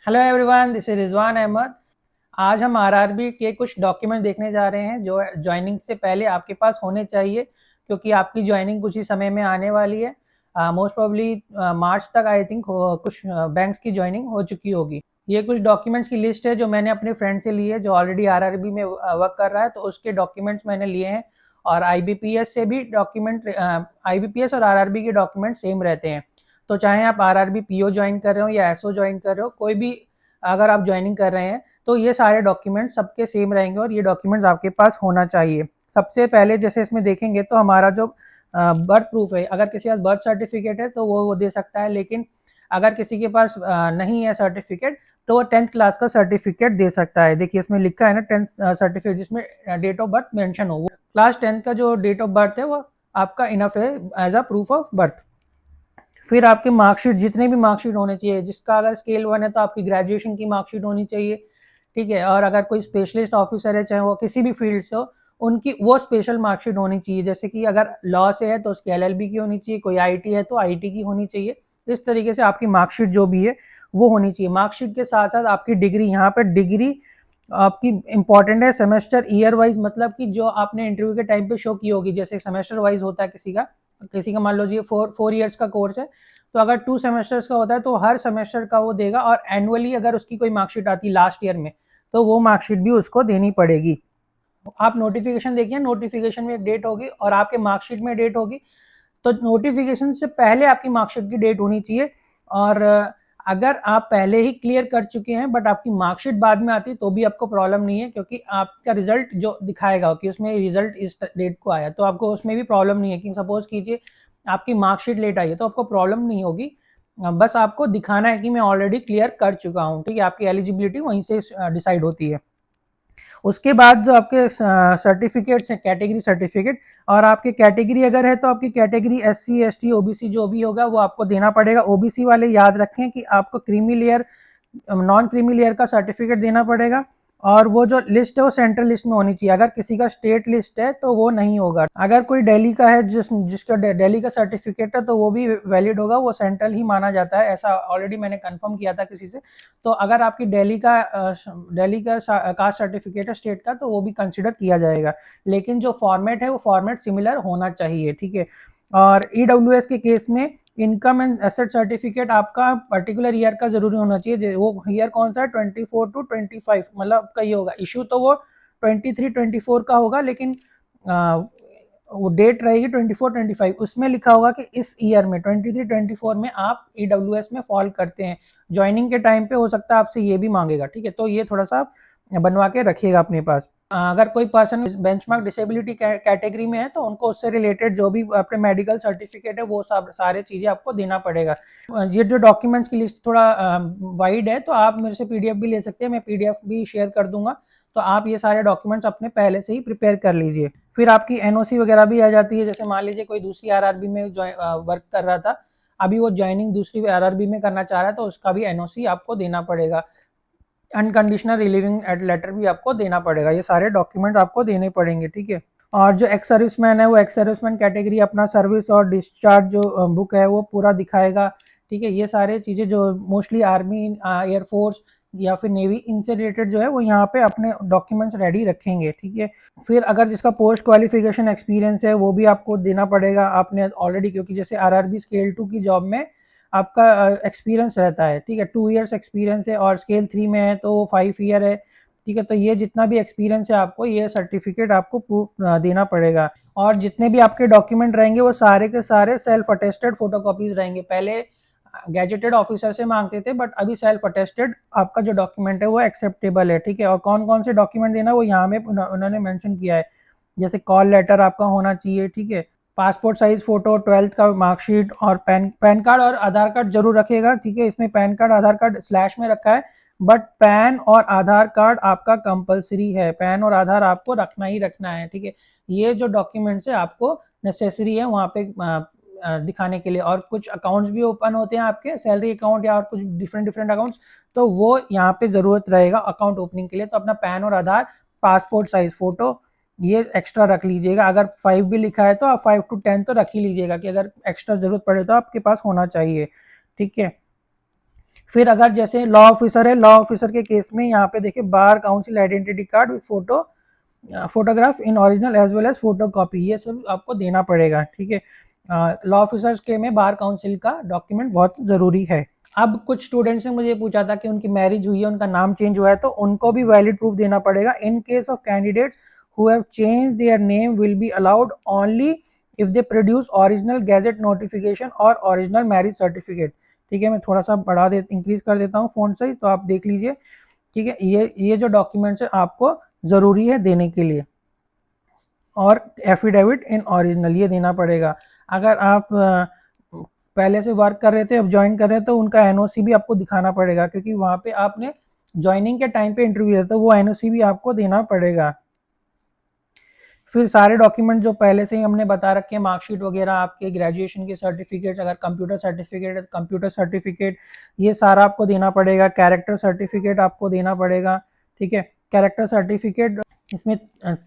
Hello everyone, this is Rizwan Ahmad. आज हम RRB के कुछ डॉक्यूमेंट देखने जा रहे हैं जो ज्वाइनिंग से पहले आपके पास होने चाहिए, क्योंकि आपकी ज्वाइनिंग कुछ ही समय में आने वाली है। मोस्ट प्रोबेबली मार्च तक आई थिंक कुछ बैंक्स की ज्वाइनिंग हो चुकी होगी। ये कुछ डॉक्यूमेंट्स की लिस्ट है जो मैंने अपने फ्रेंड से ली है जो ऑलरेडी आरआरबी में वर्क कर रहा है, तो उसके डॉक्यूमेंट्स मैंने लिए हैं। और आईबीपीएस से भी डॉक्यूमेंट, आईबीपीएस और आरआरबी के डॉक्यूमेंट सेम रहते हैं। तो चाहे आप आरआरबी पीओ ज्वाइन कर रहे हो या एसओ ज्वाइन कर रहे हो, कोई भी अगर आप ज्वाइनिंग कर रहे हैं तो ये सारे डॉक्यूमेंट सबके सेम रहेंगे और ये डॉक्यूमेंट्स आपके पास होना चाहिए। सबसे पहले जैसे इसमें देखेंगे तो हमारा जो बर्थ प्रूफ है, अगर किसी के पास बर्थ सर्टिफिकेट है तो वो दे सकता है, लेकिन अगर किसी के पास नहीं है सर्टिफिकेट तो वो 10th क्लास का सर्टिफिकेट दे सकता है। देखिए इसमें लिखा है ना 10th सर्टिफिकेट, जिसमें डेट ऑफ बर्थ मेंशन हो। क्लास 10th का जो डेट ऑफ बर्थ है वो आपका इनफ है as a proof of birth. फिर आपके मार्कशीट, जितने भी मार्कशीट होने चाहिए, जिसका अगर स्केल 1 है तो आपकी ग्रेजुएशन की मार्कशीट होनी चाहिए, ठीक है। और अगर कोई स्पेशलिस्ट ऑफिसर है, चाहे वो किसी भी फील्ड से हो, उनकी वो स्पेशल मार्कशीट होनी चाहिए। जैसे कि अगर लॉ से है तो उसकी एलएलबी की होनी चाहिए, कोई आईटी है तो आईटी की होनी चाहिए। इस तरीके से आपकी मार्कशीट जो भी है वो होनी चाहिए। मार्कशीट के साथ साथ आपकी डिग्री, यहाँ पर डिग्री आपकी इंपॉर्टेंट है सेमेस्टर ईयर वाइज, मतलब कि जो आपने इंटरव्यू के टाइम पे शो की होगी। जैसे सेमेस्टर वाइज होता है किसी का मान लो जी फोर ईयर्स का कोर्स है, तो अगर 2 सेमेस्टर्स का होता है तो हर सेमेस्टर का वो देगा। और एनुअली अगर उसकी कोई मार्कशीट आती है लास्ट ईयर में, तो वो मार्कशीट भी उसको देनी पड़ेगी। आप नोटिफिकेशन देखिए, नोटिफिकेशन में एक डेट होगी और आपके मार्कशीट में डेट होगी। तो नोटिफिकेशन से पहले आपकी मार्कशीट की डेट होनी चाहिए। और अगर आप पहले ही क्लियर कर चुके हैं बट आपकी मार्कशीट बाद में आती है तो भी आपको प्रॉब्लम नहीं है, क्योंकि आपका रिजल्ट जो दिखाएगा कि उसमें रिजल्ट इस डेट को आया, तो आपको उसमें भी प्रॉब्लम नहीं है। कि सपोज कीजिए आपकी मार्कशीट लेट आई है तो आपको प्रॉब्लम नहीं होगी। बस आपको दिखाना है कि मैं ऑलरेडी क्लियर कर चुका हूँ, ठीक है। आपकी एलिजिबिलिटी वहीं से डिसाइड होती है। उसके बाद जो आपके सर्टिफिकेट्स हैं, कैटेगरी सर्टिफिकेट, और आपकी कैटेगरी अगर है तो आपकी कैटेगरी एससी एसटी ओबीसी जो भी होगा वो आपको देना पड़ेगा। ओबीसी वाले याद रखें कि आपको creamy layer, non creamy layer का सर्टिफिकेट देना पड़ेगा। और वो जो लिस्ट है वो सेंट्रल लिस्ट में होनी चाहिए। अगर किसी का स्टेट लिस्ट है तो वो नहीं होगा। अगर कोई दिल्ली का है, जिसका दिल्ली का सर्टिफिकेट है, तो वो भी वैलिड होगा, वो सेंट्रल ही माना जाता है। ऐसा ऑलरेडी मैंने कंफर्म किया था किसी से। तो अगर आपकी दिल्ली का कास्ट सर्टिफिकेट है स्टेट का, तो वो भी कंसिडर किया जाएगा। लेकिन जो फॉर्मेट है वो फॉर्मेट सिमिलर होना चाहिए, ठीक है। और ईडब्ल्यूएस के केस में इनकम एंड एसेट सर्टिफिकेट आपका पर्टिकुलर ईयर का जरूरी होना चाहिए। वो ईयर कौन सा है, 24 to 25, मतलब का ही होगा। इशू तो वो 23-24 का होगा, लेकिन वो डेट रहेगी 24-25। उसमें लिखा होगा कि इस ईयर में 23-24 में आप ईडब्ल्यूएस में फॉल करते हैं। ज्वाइनिंग के टाइम पे हो सकता है आपसे ये भी मांगेगा, ठीक है। तो ये थोड़ा सा बनवा के रखिएगा अपने पास। अगर कोई पर्सन बेंचमार्क डिसेबिलिटी कैटेगरी में है तो उनको उससे रिलेटेड जो भी अपने मेडिकल सर्टिफिकेट है वो सब सारे चीज़ें आपको देना पड़ेगा। ये जो डॉक्यूमेंट्स की लिस्ट थोड़ा वाइड है, तो आप मेरे से पीडीएफ भी ले सकते हैं, मैं पीडीएफ भी शेयर कर दूंगा। तो आप ये सारे डॉक्यूमेंट्स अपने पहले से ही प्रिपेयर कर लीजिए। फिर आपकी एनओसी वगैरह भी आ जाती है। जैसे मान लीजिए कोई दूसरी आरआरबी में वर्क कर रहा था, अभी वो ज्वाइनिंग दूसरी आरआरबी में करना चाह रहा है, तो उसका भी एनओसी आपको देना पड़ेगा। अनकंडीशनल रिलीविंग लेटर भी आपको देना पड़ेगा। ये सारे डॉक्यूमेंट आपको देने पड़ेंगे, ठीक है। और जो एक्स सर्विसमैन है वो एक्स सर्विसमैन कैटेगरी अपना सर्विस और डिस्चार्ज जो बुक है वो पूरा दिखाएगा, ठीक है। ये सारे चीज़ें जो मोस्टली आर्मी, एयरफोर्स या फिर नेवी, इनसे रिलेटेड जो है वो यहाँ पे अपने डॉक्यूमेंट्स रेडी रखेंगे, ठीक है। फिर अगर जिसका पोस्ट क्वालिफिकेशन एक्सपीरियंस है वो भी आपको देना पड़ेगा आपने ऑलरेडी, क्योंकि जैसे आरआरबी स्केल 2 की जॉब में आपका एक्सपीरियंस रहता है, ठीक है। 2 ईयर्स एक्सपीरियंस है, और स्केल 3 में है तो 5 ईयर है, ठीक है। तो ये जितना भी एक्सपीरियंस है आपको, ये सर्टिफिकेट आपको देना पड़ेगा। और जितने भी आपके डॉक्यूमेंट रहेंगे वो सारे के सारे सेल्फ अटेस्टेड फोटोकॉपीज रहेंगे। पहले गैजेटेड ऑफिसर से मांगते थे, बट अभी सेल्फ अटेस्टेड आपका जो डॉक्यूमेंट है वो एक्सेप्टेबल है, ठीक है। और कौन कौन से डॉक्यूमेंट देना वो यहाँ में उन्होंने मेंशन किया है। जैसे कॉल लेटर आपका होना चाहिए, ठीक है। पासपोर्ट साइज फोटो, 12th का मार्कशीट, और पैन कार्ड और आधार कार्ड जरूर रखिएगा, ठीक है। इसमें पैन कार्ड आधार कार्ड स्लैश में रखा है, बट पैन और आधार कार्ड आपका कंपलसरी है। पैन और आधार आपको रखना ही रखना है, ठीक है। ये जो डॉक्यूमेंट्स है आपको नेसेसरी है वहाँ पे दिखाने के लिए। और कुछ अकाउंट्स भी ओपन होते हैं आपके, सैलरी अकाउंट या और कुछ डिफरेंट डिफरेंट अकाउंट्स, तो वो यहाँ पे जरूरत रहेगा अकाउंट ओपनिंग के लिए। तो अपना पैन और आधार, पासपोर्ट साइज फोटो, ये एक्स्ट्रा रख लीजिएगा। अगर 5 भी लिखा है तो आप 5 to 10 तो रख ही लीजिएगा, कि अगर एक्स्ट्रा जरूरत पड़े तो आपके पास होना चाहिए, ठीक है। फिर अगर जैसे लॉ ऑफिसर है, लॉ ऑफिसर के केस में यहाँ पे देखिए bar council identity card with photograph in original as well as photocopy, ये सब आपको देना पड़ेगा, ठीक है। लॉ ऑफिसर्स के में बार काउंसिल का डॉक्यूमेंट बहुत ज़रूरी है। अब कुछ स्टूडेंट्स ने मुझे पूछा था कि उनकी मैरिज हुई है, उनका नाम चेंज हुआ है, तो उनको भी वैलिड प्रूफ देना पड़ेगा। In case of candidates who have change their name will be allowed only if they produce original gadget notification और ओरिजिनल मैरिज सर्टिफिकेट, ठीक है। मैं थोड़ा सा इंक्रीज कर देता हूँ फॉन्ट साइज, तो आप देख लीजिए, ठीक है। ये जो डॉक्यूमेंट्स है आपको ज़रूरी है देने के लिए, और एफिडेविट इन ओरिजिनल ये देना पड़ेगा। अगर आप पहले से वर्क कर रहे थे, अब ज्वाइन कर रहे हैं, तो उनका एनओसी भी आपको दिखाना पड़ेगा, क्योंकि वहाँ पे आपने ज्वाइनिंग के टाइम पे इंटरव्यू दिया, तो वो एनओसी भी आपको देना पड़ेगा। फिर सारे डॉक्यूमेंट जो पहले से ही हमने बता रखे हैं, मार्कशीट वगैरह, आपके ग्रेजुएशन के सर्टिफिकेट्स, अगर कंप्यूटर सर्टिफिकेट है कंप्यूटर सर्टिफिकेट, ये सारा आपको देना पड़ेगा। कैरेक्टर सर्टिफिकेट आपको देना पड़ेगा, ठीक है। कैरेक्टर सर्टिफिकेट, इसमें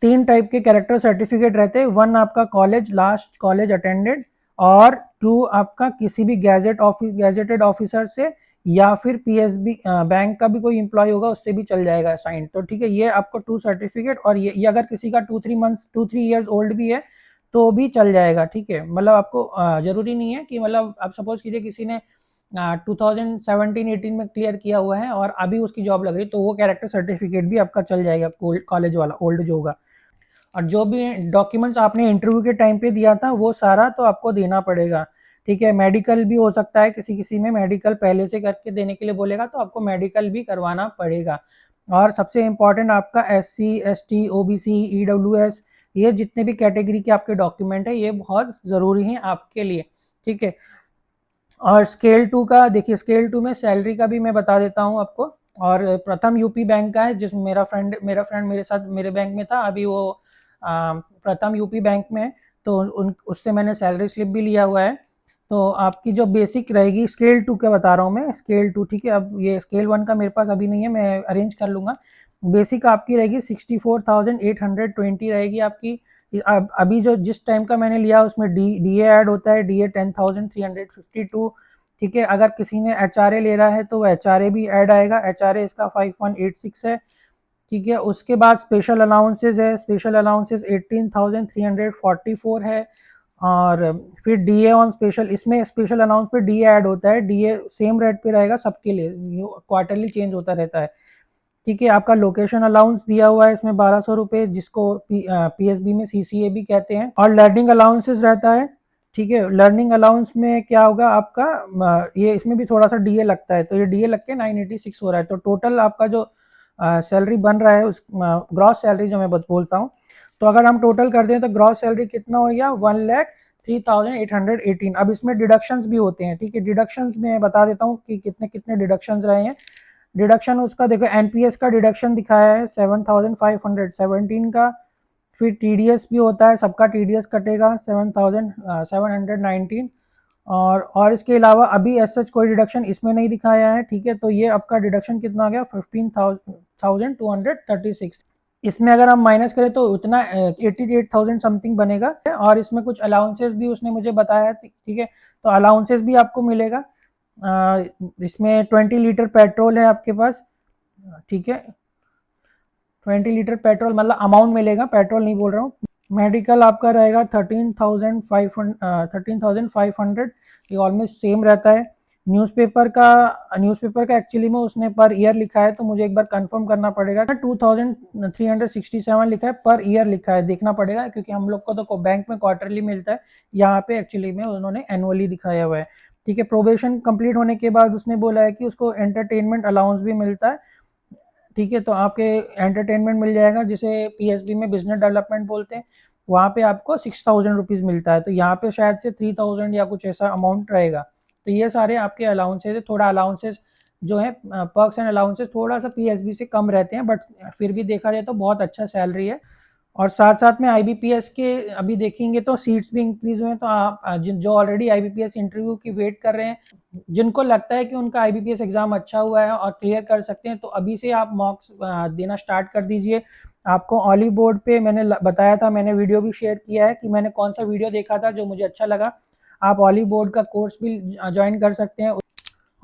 3 टाइप के कैरेक्टर सर्टिफिकेट रहते हैं। 1 आपका कॉलेज, लास्ट कॉलेज अटेंडेड, और 2 आपका किसी भी गैजेटेड ऑफिसर से, या फिर पीएसबी बैंक का भी कोई एम्प्लॉय होगा उससे भी चल जाएगा साइन, तो ठीक है। ये आपको 2 सर्टिफिकेट, और ये अगर किसी का 2-3 ईयर्स ओल्ड भी है तो भी चल जाएगा, ठीक है। मतलब आपको जरूरी नहीं है कि, मतलब आप सपोज कीजिए किसी ने 2017-18 में क्लियर किया हुआ है और अभी उसकी जॉब लग रही, तो वो कैरेक्टर सर्टिफिकेट भी आपका चल जाएगा, कॉलेज वाला ओल्ड जो होगा। और जो भी डॉक्यूमेंट्स आपने इंटरव्यू के टाइम पे दिया था वो सारा तो आपको देना पड़ेगा, ठीक है। मेडिकल भी हो सकता है, किसी किसी में मेडिकल पहले से करके देने के लिए बोलेगा, तो आपको मेडिकल भी करवाना पड़ेगा। और सबसे इम्पॉर्टेंट आपका SC ST OBC EWS, ये जितने भी कैटेगरी के आपके डॉक्यूमेंट है ये बहुत ज़रूरी हैं आपके लिए, ठीक है। और स्केल 2 का देखिए, स्केल 2 में सैलरी का भी मैं बता देता हूँ आपको। और प्रथम यूपी बैंक का है, जिसमें मेरा फ्रेंड मेरे साथ मेरे बैंक में था, अभी वो प्रथम यूपी बैंक में है, तो उससे मैंने सैलरी स्लिप भी लिया हुआ है। तो आपकी जो बेसिक रहेगी, स्केल 2 का बता रहा हूँ मैं, स्केल 2, ठीक है। अब ये स्केल 1 का मेरे पास अभी नहीं है, मैं अरेंज कर लूँगा। बेसिक आपकी रहेगी 64,820 रहेगी आपकी। अभी जो जिस टाइम का मैंने लिया उसमें डीए ऐड होता है, डीए 10,352, ठीक है। अगर किसी ने एचआरए ले रहा है तो वो एचआरए भी ऐड आएगा, एचआरए इसका 5186 है, ठीक है। उसके बाद स्पेशल अलाउंसेस है, स्पेशल अलाउंसेस 18,344 है। और फिर डीए ऑन स्पेशल, इसमें स्पेशल अलाउंस पे डीए ऐड होता है, डीए सेम रेट पे रहेगा सबके लिए, क्वार्टरली चेंज होता रहता है, ठीक है। आपका लोकेशन अलाउंस दिया हुआ है इसमें 1200 रुपये, जिसको पीएसबी में सीसीए भी कहते हैं। और लर्निंग अलाउंसेस रहता है, ठीक है। लर्निंग अलाउंस में क्या होगा आपका, ये इसमें भी थोड़ा सा डीए लगता है, तो ये डीए लग के 986 हो रहा है। तो टोटल आपका जो सैलरी बन रहा है, उस ग्रॉस सैलरी जो मैं बोलता हूँ, तो अगर हम टोटल कर दें तो ग्रॉस सैलरी कितना हो गया, 1,03,818। अब इसमें डिडक्शंस भी होते हैं, ठीक है। डिडक्शंस में बता देता हूँ कि कितने कितने डिडक्शंस रहे हैं। डिडक्शन उसका देखो, एनपीएस का डिडक्शन दिखाया है 7,517 का। फिर टीडीएस भी होता है, सबका टीडीएस कटेगा 7,719। और इसके अलावा अभी एज सच कोई डिडक्शन इसमें नहीं दिखाया है, ठीक है। तो ये आपका डिडक्शन कितना आ गया, 15,236। इसमें अगर हम माइनस करें तो उतना 88,000 समथिंग बनेगा। और इसमें कुछ अलाउंसेस भी उसने मुझे बताया, ठीक है। तो अलाउंसेस भी आपको मिलेगा। इसमें 20 लीटर पेट्रोल है आपके पास, ठीक है। 20 लीटर पेट्रोल मतलब अमाउंट मिलेगा, पेट्रोल नहीं बोल रहा हूँ। मेडिकल आपका रहेगा 13,500, ये ऑलमोस्ट सेम रहता है। न्यूज़पेपर का एक्चुअली में उसने पर ईयर लिखा है, तो मुझे एक बार कंफर्म करना पड़ेगा। 2,367 लिखा है, पर ईयर लिखा है, देखना पड़ेगा, क्योंकि हम लोग को तो बैंक में क्वार्टरली मिलता है, यहाँ पे एक्चुअली में उन्होंने एनुअली दिखाया हुआ है, ठीक है। प्रोबेशन कंप्लीट होने के बाद उसने बोला है कि उसको एंटरटेनमेंट अलाउंस भी मिलता है, ठीक है। तो आपके एंटरटेनमेंट मिल जाएगा, जिसे पीएसबी में बिजनेस डेवलपमेंट बोलते हैं, वहाँ पे आपको 6,000 रुपीज़ मिलता है। तो यहाँ पे शायद से 3,000 या कुछ ऐसा अमाउंट रहेगा। तो ये सारे आपके अलाउंसेज है। थोड़ा अलाउंसेज जो है, पर्क्स एंड अलाउंसेज थोड़ा सा पीएसबी से कम रहते हैं, बट फिर भी देखा जाए तो बहुत अच्छा सैलरी है। और साथ साथ में आईबीपीएस के अभी देखेंगे तो सीट्स भी इंक्रीज हुए हैं। तो आप जो ऑलरेडी आईबीपीएस इंटरव्यू की वेट कर रहे हैं, जिनको लगता है कि उनका आईबीपीएस एग्जाम अच्छा हुआ है और क्लियर कर सकते हैं, तो अभी से आप मॉक्स देना स्टार्ट कर दीजिए। आपको ऑली बोर्ड पे मैंने बताया था, मैंने वीडियो भी शेयर किया है कि मैंने कौन सा वीडियो देखा था जो मुझे अच्छा लगा। आप ऑली बोर्ड का कोर्स भी ज्वाइन कर सकते हैं।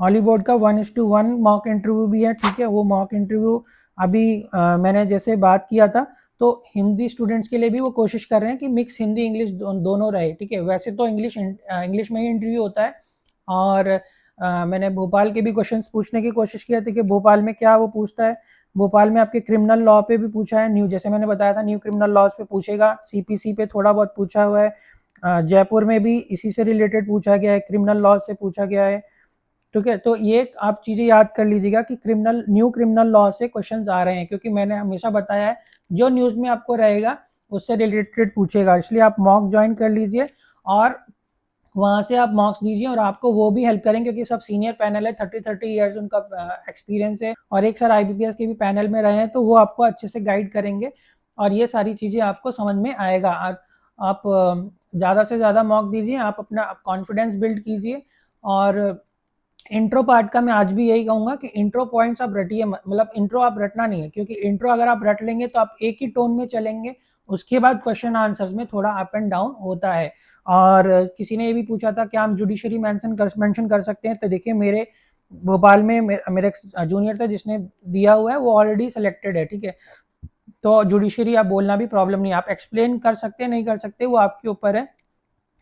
हॉली बोर्ड का 1:1 मॉक इंटरव्यू भी है, ठीक है। वो मॉक इंटरव्यू अभी मैंने जैसे बात किया था, तो हिंदी स्टूडेंट्स के लिए भी वो कोशिश कर रहे हैं कि मिक्स हिंदी इंग्लिश दोनों रहे, ठीक है। वैसे तो इंग्लिश में ही इंटरव्यू होता है, और मैंने भोपाल के भी क्वेश्चंस पूछने की कोशिश किया था कि भोपाल में क्या वो पूछता है। भोपाल में आपके क्रिमिनल लॉ पे भी पूछा है, न्यू, जैसे मैंने बताया था, न्यू क्रिमिनल लॉज पे पूछेगा, सीपीसी पे थोड़ा बहुत पूछा हुआ है, जयपुर में भी इसी से रिलेटेड पूछा गया है, क्रिमिनल लॉ से पूछा गया है, ठीक है। तो ये आप चीज़ें याद कर लीजिएगा कि न्यू क्रिमिनल लॉ से क्वेश्चंस आ रहे हैं, क्योंकि मैंने हमेशा बताया है जो न्यूज़ में आपको रहेगा उससे रिलेटेड पूछेगा, इसलिए आप मॉक ज्वाइन कर लीजिए और वहाँ से आप मॉक्स दीजिए, और आपको वो भी हेल्प करेंगे क्योंकि सब सीनियर पैनल है, 30 ईयर्स उनका एक्सपीरियंस है, और एक सर IBPS के भी पैनल में रहे हैं, तो वो आपको अच्छे से गाइड करेंगे और ये सारी चीज़ें आपको समझ में आएगा। आप ज़्यादा से ज़्यादा मॉक दीजिए, आप अपना कॉन्फिडेंस बिल्ड कीजिए, और इंट्रो पार्ट का मैं आज भी यही कहूँगा कि इंट्रो पॉइंट्स आप रटिए, मतलब इंट्रो आप रटना नहीं है, क्योंकि इंट्रो अगर आप रट लेंगे तो आप एक ही टोन में चलेंगे, उसके बाद क्वेश्चन आंसर्स में थोड़ा अप एंड डाउन होता है। और किसी ने ये भी पूछा था कि हम जुडिशरी मेंशन कर सकते हैं, तो देखिए मेरे भोपाल में मेरे जूनियर था जिसने दिया हुआ है, वो ऑलरेडी सिलेक्टेड है, ठीक है। तो जुडिशरी आप बोलना भी प्रॉब्लम नहीं, आप एक्सप्लेन कर सकते हैं, नहीं कर सकते, वो आपके ऊपर है।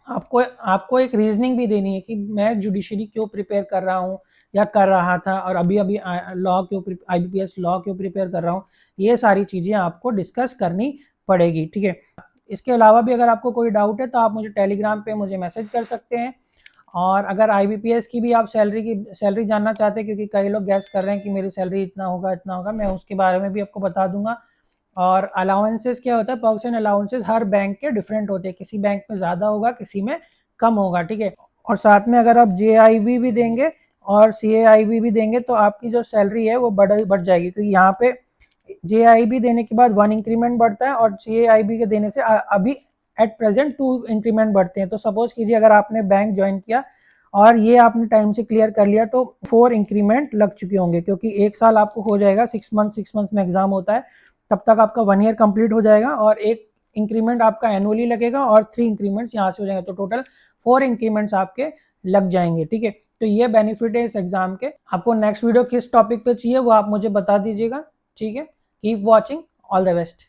आपको आपको एक रीजनिंग भी देनी है कि मैं जुडिशरी क्यों प्रिपेयर कर रहा हूँ या कर रहा था, और अभी अभी लॉ क्यों, IBPS लॉ क्यों प्रिपेयर कर रहा हूँ, ये सारी चीज़ें आपको डिस्कस करनी पड़ेगी, ठीक है। इसके अलावा भी अगर आपको कोई डाउट है तो आप मुझे टेलीग्राम पे मुझे मैसेज कर सकते हैं, और अगर IBPS की भी आप सैलरी जानना चाहते हैं, क्योंकि कई लोग गैस कर रहे हैं कि मेरी सैलरी इतना होगा, मैं उसके बारे में भी आपको बता दूंगा। और अलाउंसेस क्या होता है, perks and allowances her bank के डिफरेंट होते हैं, किसी बैंक में ज़्यादा होगा, किसी में कम होगा, ठीक है। और साथ में अगर आप JIB भी देंगे और CAIB भी देंगे तो आपकी जो सैलरी है वो बढ़ जाएगी, क्योंकि यहाँ पे JIB देने के बाद 1 इंक्रीमेंट बढ़ता है, और CAIB के देने से अभी एट प्रेजेंट 2 इंक्रीमेंट बढ़ते हैं। तो सपोज कीजिए अगर आपने बैंक ज्वाइन किया और ये आपने टाइम से क्लियर कर लिया तो 4 इंक्रीमेंट लग चुके होंगे, क्योंकि एक साल आपको हो जाएगा, 6 मंथ में एग्जाम होता है, तब तक आपका 1 ईयर कंप्लीट हो जाएगा, और एक इंक्रीमेंट आपका एनुअली लगेगा, और 3 इंक्रीमेंट्स यहाँ से हो जाएंगे, तो टोटल 4 इंक्रीमेंट्स आपके लग जाएंगे, ठीक है। तो ये बेनिफिट है इस एग्जाम के। आपको नेक्स्ट वीडियो किस टॉपिक पे चाहिए वो आप मुझे बता दीजिएगा, ठीक है। Keep watching, all the best.